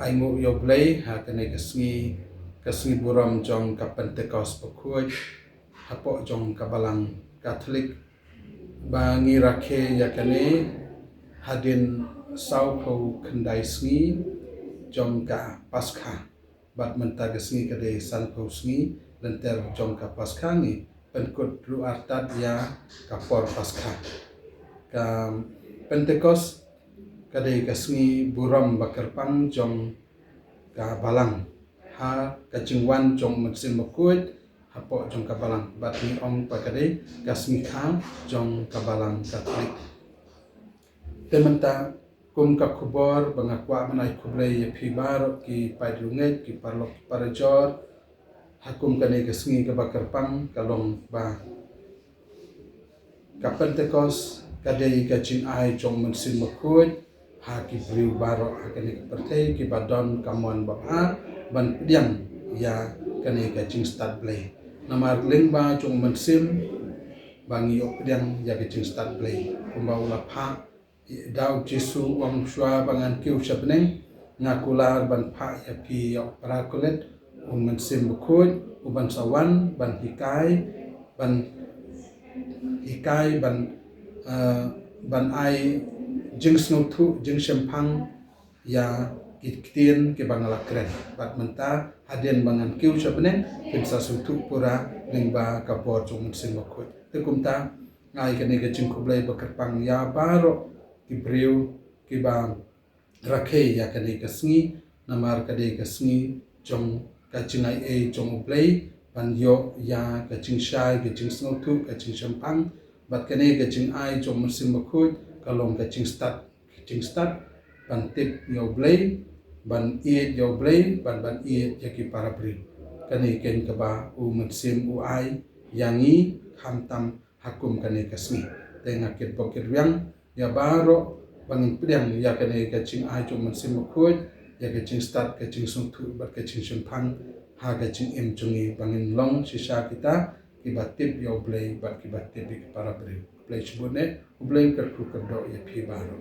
aingu yo blay ha kene kasngi buram jong ka Pentecost pokoi hapo jong ka balang Katolik ba ngi rakhe ya kene hadin sau pho kendai sngi jong ka Paskha bat menta kasngi kade san pho sngi lenter jong ka Paskha ngi penkut ru artat ya ka por Paskha ka Pentecost kade kasngi buram bakerpang jong ka balang ha kacingwan jong musim makut hapo jong ka balang bat ni ong pa kade kasngi kha jong ka balang Katolik tementa kum ka khubor bangakwa manai khublei ya phibar ki paidrunget ki parlok parajor hakum kane kasngi ka bakerpang kalong ba ka Pentecost kade kacing ai jong musim makut ha ki briu baro ha kane pertei ki badon kamon bapa ban diang ya kane ka ching start play namar lingba chung musim bangi ok diang ya ka ching start play kumba ula pha dau jisu wang shwa bangan kiu shabneng ngakular ban pha ya pi ok parakulet musim bukut uban sawan ban hikai ban ai jing snotu jing shempang ya kitien ke bangala kren bat menta hadien bangan kiu shabnen kimsa sutu pura lingba kapor chung musim makut tekumta ngai kene ke jing kublai bakerpang ya baro ki briu ki ba rakhe ya kene kasngi namar kade kasngi jong kachingai e jong ublai ban yo ya kaching shai kaching snotu kaching shempang bat kene kaching ai jong musim makut kalong kaching start ban tip yo blay ban iet yo blay ban iet yaki para briu kane ken kaba u musim u ai yangi hamtam hakum kane kasmi tenga kit poket yang ya baro bangin pediang ya kane kaching ai jong musim makut ya kaching start kaching sungtu bat kaching shempang ha kaching em chungi bangin long sisa kita kibatip yo blay bat kibatip para briu play chbune ublay kerku kerdo ya pi baro